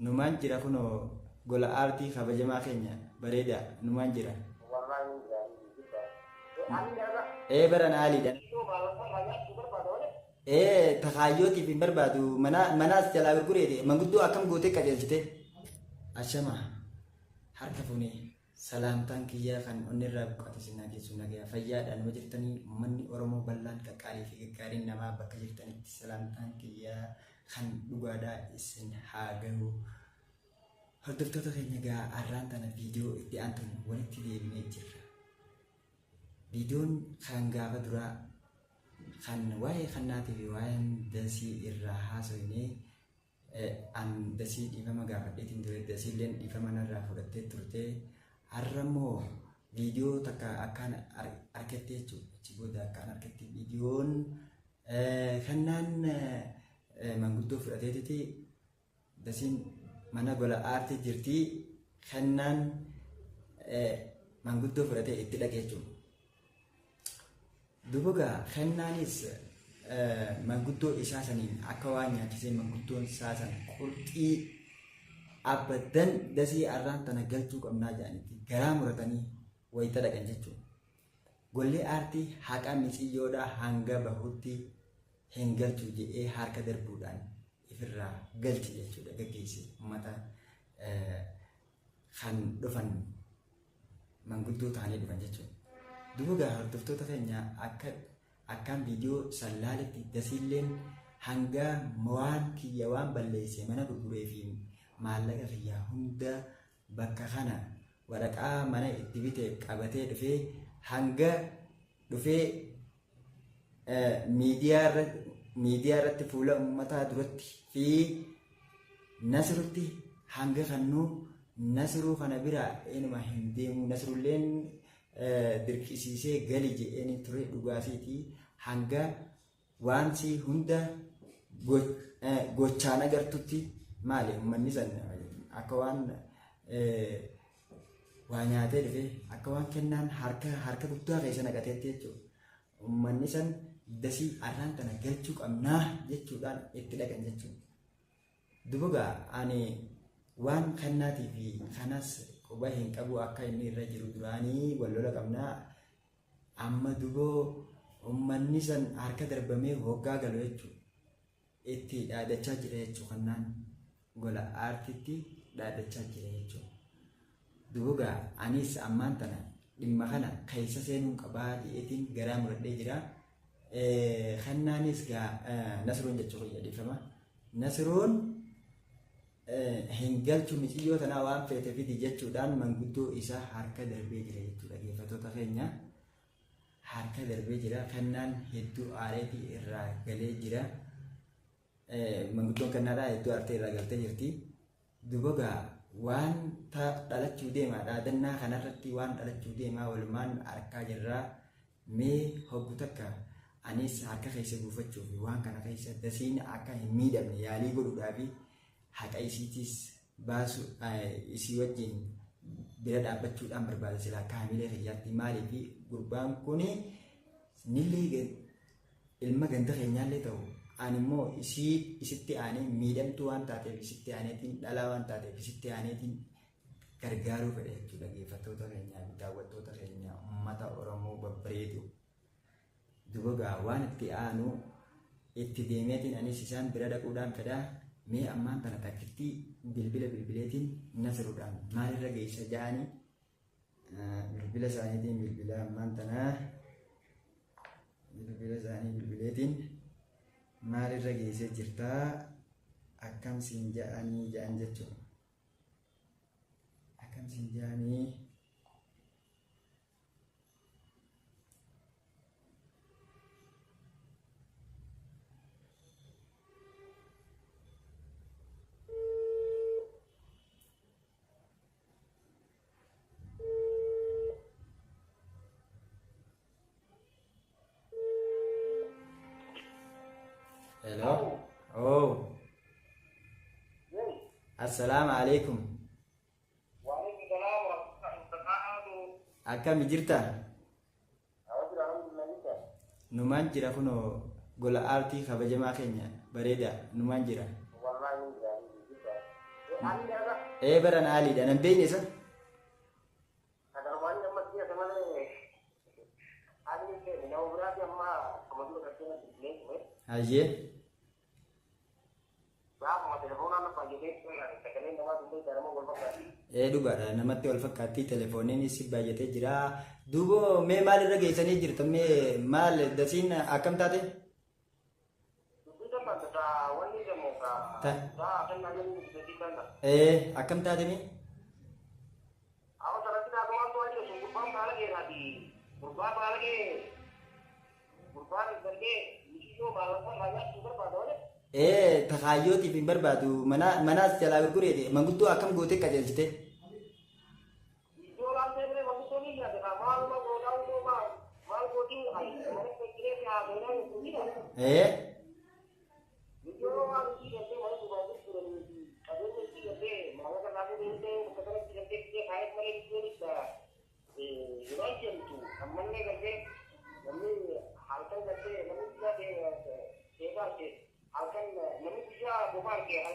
numaan jira kunoo gola aartii kabajamaa keenya bareeda numaan jira. Baran haaliidhaan. Takaayyootiif hin barbaadu manaas jalaa gurgureeti manguddoo akkam gootee qajeelchite. Ashama harka fuunee salaamtaan kiyyaa kan onnirraa buqqaate sinaa geessu nagaya fayyaadhaan nama jirtanii uummanni Oromoo bal'aan qaqqaalii fi gaggaariin namaa bakka jirtanitti salaamtaan kiyyaa kan dhugaadhaa isin haa gahu. Hordoftoota keenya gaa har'aan tana viidiyoo itti aantuun walitti deebinee jirra. Viidiyoon kan gaafa duraa kan waa'ee kannaatii fi waa'een dasii irraa haasofnee an dasii dhiifama gaafadheetiin ture dasiilleen dhiifama narraa fudhattee turte. Har'a immoo viidiyoo takka akkaan argattee jechuudha. Achi booda akkaan argattee viidiyoon kannaan manguddoo fudhateetiti dasiin mana gola aartii jirti kannaan manguddoo fudhatee itti dhaqee jechuudha. Duuba kannaanis manguddoo isaa saniin akka waan nyaachisee manguddoon isaa san qurxii abadan dasii har'aan tana galchuu qabnaa jedhanitti garaa muratanii wayita dhaqan jechuudha. Golli aartii haqa miciyyoodhaa hanga bahutti hin galchuu jedhee harka darbuudhaan ifirraa galchi jechuudha gaggeesse uummata kan dhufan manguddoo ta'anii dhufan jechuudha. Duuba hordoftoota keenya akkaan viidiyoo sallaaletti dasiilleen hanga waan kiyya waan balleesse mana gurguree fi maallaqa kiyyaa hunda bakka kana waraqaa mana itti bite qabatee dhufee hanga dhufee miidiyaa irratti fuula uummataa duratti fi Nasrutti hanga kannuu Nasruu kana bira eenyuma hin deemu Nasrulleen dirqisiisee gali jedheen ture dhugaasiitii hanga waansi hunda gochaan agartutti maali uummanni san akka waan waa nyaatee dhufe akka waan kennaan harka guddaa keessa naqateetti jechuudha. Uummanni san dasii har'aan tana galchuu qabnaa jechuudhaan itti dhaqan jechuudha. Duuba ani waan kannaatii fi kanas quba hin qabu akka inni irra jiru duraanii wal lola qabnaa amma duboo uummanni san harka darbamee hoggaa galu jechuudha. Itti dhaadachaa jira jechuudha kannaan gola aartiitti dhaadachaa jira jechuudha. Duuba anis ammaan tana dhimma kana keessa seenuun qabaa dhiyeetiin garaa muradhee jira. Kannaanis Nasruun jechuudha jedhifama. Nasruun hin galchu miciyyoo tanaa waan feete fidi jechuudhaan manguddoo isaa harka darbee jira jechuudha. Dhaggeeffattoota keenya harka darbee jira. Kannaan hedduu aareetii irraa galee jira. Manguddoon kannaadhaa hedduu aartee irraa galtee jirti. Duuba waan dhalachuu deemaa dhaadannaa kanarratti waan dhalachuu deemaa walumaan harkaa jirraa mee hoggu takka anis harka keessa buufachuuf waan kana keessa dasiin akka hin miidhamne yaalii godhuudhaa fi haqa isiitis baasu isii wajjin bira dhaabbachuudhaan barbaada silaa kaamilee kiyyaatti maalii fi gurbaan kun nillee ilma ganda keenyaallee ta'u ani immoo isitti aanee miidhamtuu waan taateef isitti aaneetiin dhalaa waan taateef isitti aaneetiin gargaaruu fedha jechuudha. Dhaggeeffattoota keenyaa fi daawwattoota keenyaa uummata Oromoo babbareedu. Duuba waan itti aanu itti deemeetiin anis isaan bira dhaquudhaan fedhaa. Mee ammaan tana takkitti bilbileetiin Nasruudhaan maalirra geessa ja'anii bilbila isaaniitiin bilbila ammaan tanaa bilbila isaanii bilbileetiin maalirra geessee jirtaa akkam siin ja'anii ja'an jechuudha. Akkam siin ja'anii hello. Oh. Assalamualaikum. Waalaikumsalam warahmatullahi wabarakatuh. Akkam jirta? Numaan jira kunoo gola aartii kabajamaa keenya bareeda numaan jira. Baran haaliidha nan beekne isa. Hayyee. Dhugaadha namatti wal fakkaatti telefooniin si baay'atee jira. Duuba mee maal irra geessanii jirtan mee maal dasiin akkam taate? Akkam taate mee? Takaayyootiif hin barbaadu manaas jalaa gurgureeti manguddoo akkam gootee qajeelchite?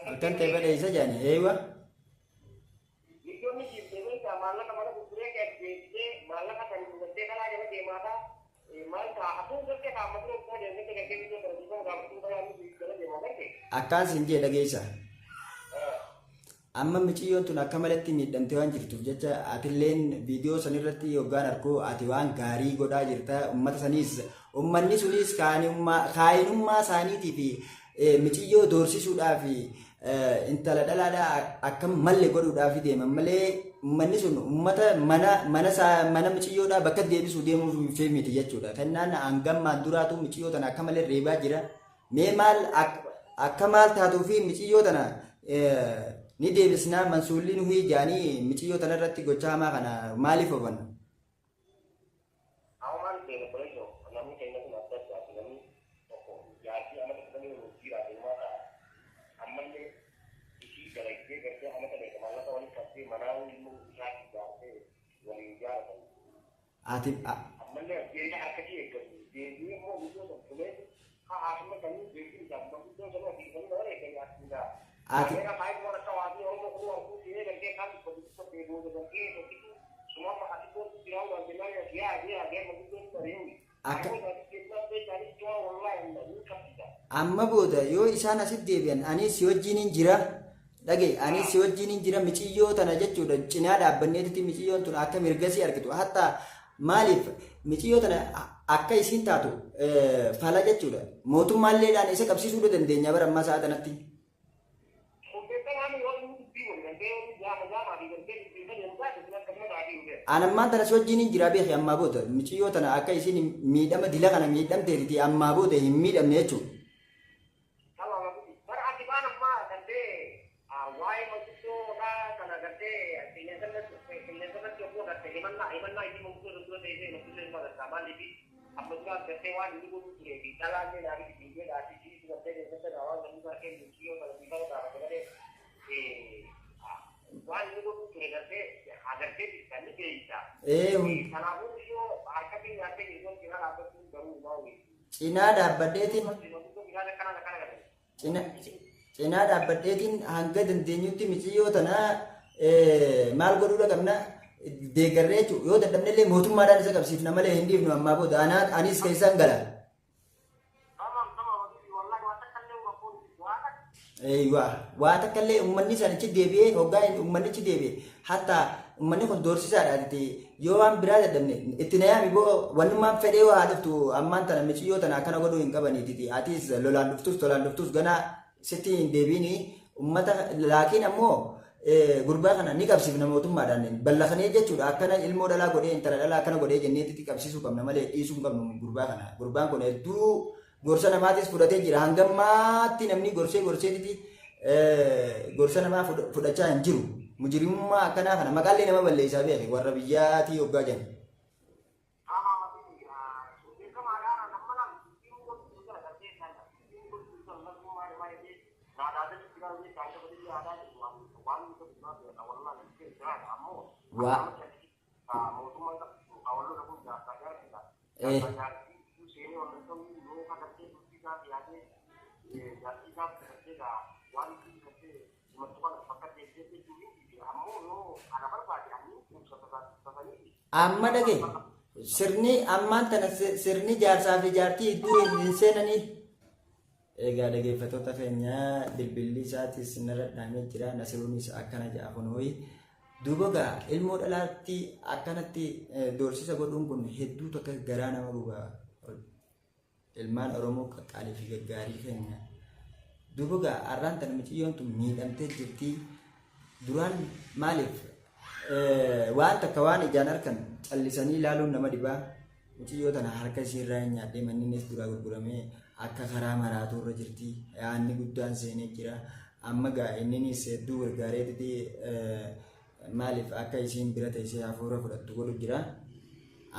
Halkan teebada isa jaani eewa. Akkaan sin jee dhageessa. Amma miciyyoon tun akka malatti miidhamtee waan jirtuuf jecha atilleen viidiyoo sanirratti yoggaan arkoo ati waan gaarii godhaa jirta uummata saniis uummanni sunis kaayinummaa isaaniitii fi miciyyoo doorsisuudhaaf intala dhalaadhaa akka malle godhuudhaaf deeman malee uummanni sun uummata mana miciyyoodhaa bakka deebisuu deemuuf miti jechuudha. Kennaan hangammaan duraatu miciyyoo tana akka malee reebaa jira. Mee maal akka maal taatuu fi miciyyoo tana ni deebisnaa mansuulli nuyi jaanii miciyyoo tana irratti gochaa hamaa kana maaliif hubanna? Amma booda yoo isaan asitti deebi'an ani si wajjin jira dhage ani si wajjin jira miciyyoo tana jechuudha cinaa dhaabbanneetti miciyyoon tun akka mirgasii argitu hatta maaliif miciyyoo tana akka isiin taatu fala jechuudha mootummaalleedhaan isa qabsiisuu dandeenya bara ammaa sa'a kanatti. Anammaan tana si wajjin jira beeki ammaa booda miciyyoo tana akka isiin miidhama dila kana miidhamteeti ammaa booda hin miidhamne jechuudha. Cinaa dhaabbadheetiin hanga dandeenyutti miciyyoo tana maal godhuudha qabna deeggarree jechuudha yoo dadhabnellee mootummaadhaan isa qabsiifna malee hin dhiifnu ammaa booda anis keessaan gala. Waa takkallee uummanni isaanichi deebi'ee hoggaa uummannichi deebi'ee hatta uummanni kun doorsisaadhaati yoo waan biraa dadhabne itti nayaami boo wannummaan fedhee waa dhuftu ammaan tana miciyyoo tana akkana godhuu hin qabaniiti atis lolaan dhuftus ganaa sitti hin deebiini uummata laakiin ammoo gurbaa kana ni qabsiifna mootummaadhaan ballaqanii jechuudha akkana ilmoo dhalaa godhee intala dhalaa akkana godhee jenneetti qabsiisuu qabna malee dhiisuu hin qabnu gurbaa kana gurbaan kun hedduu gorsa namaatis fudhatee jira hangammaatti namni gorseetiti gorsa namaa fudhachaa hin jiru mujrimummaa akkanaa kana maqaallee nama balleessaa beeke warra biyyaatii hoggaa jiran. amma dhage sirni ammaan tana sirni jaarsaa fi jaartii iddoo hin seenanii. Egaa dhaggeeffattoota keenya bilbilli isaatis narra dhaamee jira nasiruunis akkana jedha kunooyi. Duuba gaa ilmoo dhalaatti akkanatti doorsisa godhuun kun hedduu tokko garaa nama gubaa. Ilmaan Oromoo qaqqaalii fi gaggaarii keenya. Duuba gaa har'aan tana mucayyoon tun miidhamtee jirti. Duraan maaliif waan takka waan ijaan arkan callisanii ilaaluun nama dhibaa. Mucayyoo tana harka isheerraa hin nyaadhee manninis duraa gurguramee akka karaa maraatuu irra jirti. Yaanni guddaan seenee jira. Amma gaa inninis hedduu gargaareetti maaliif akka isiin bira teessee hafuura fudhattu godhu jira.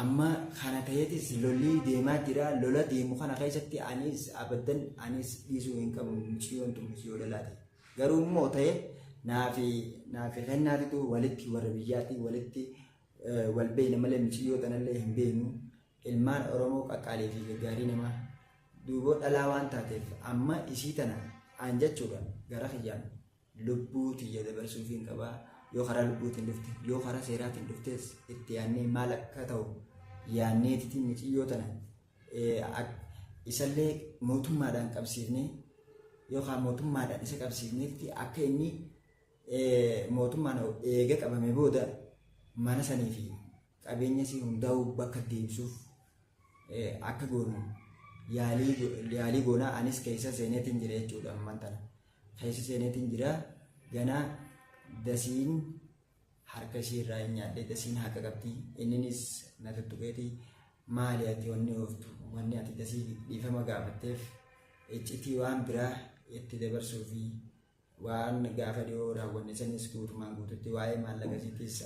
Amma kana ta'eetis lolli deemaa jira. Lola deemu kana keessatti anis abaddan anis dhiisuu hin qabu mucayyoon tun mucayyoo dhalaati. Garuu immoo ta'e naafi kennaatitu walitti warra biyyaatti walitti wal beeyna malee mucayyoo tanallee hin beeknu. Ilmaan Oromoo qaqqaalee fi gaggaarii namaa duuboo dhalaa waan taateef amma isii tana aan jechuudha gara kiyyaan lubbuu tiyya dabarsuuf hin qabaa. Yoo karaa lubbuutiin dhufte yoo karaa seeraatiin dhuftes itti yaannee maal akka ta'u yaanneetitiin mucayyoo tana isallee mootummaadhaan qabsiifnee yookaan mootummaadhaan isa qabsiifneetti akka inni mootummaan eega qabame booda mana sanii fi qabeenya isii hundaa'uu bakka deebisuuf akka goonu yaalii goonaa anis keessa seeneetiin jira jechuudha. Ammaan tana keessa seeneetiin jira ganaa. Dasiin harka isheerraa hin nyaadhee dasiin haqa qabdi. Inninis na tuttuqeetii maali ati wanni ooftu wanni ati dasii dhiifama gaafatteef iccitii waan biraa itti dabarsuu fi waan gaafa dhiyoo raawwanne sanis guutumaan guututti waa'ee maallaqasiitis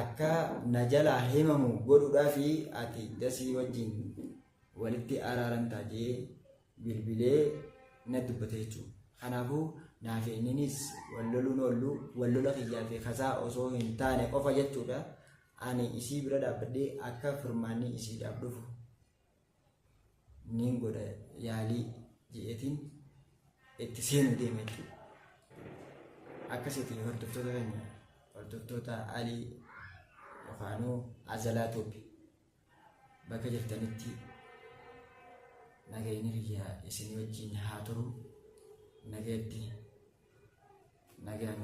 akka na jalaa himamu godhuudhaa fi ati dasii wajjin walitti araaran taajee bilbilee na dubbate jechuudha. Kanaafuu naaf inninis wallola kiyyaa fi kasaa osoo hin taane qofa jechuudha. Ani isii bira dhaabbadhee akka firmaanni isiidhaaf dhufu nin godha yaalii je'eetiin itti seenu deeme jechuudha. Akkasitti hordoftoota keenya hordoftoota Alii yookaanuu Azalaa Toobi bakka jirtanitti nagayni kiyyaa isin wajjin haa turu. Nagatti nagaan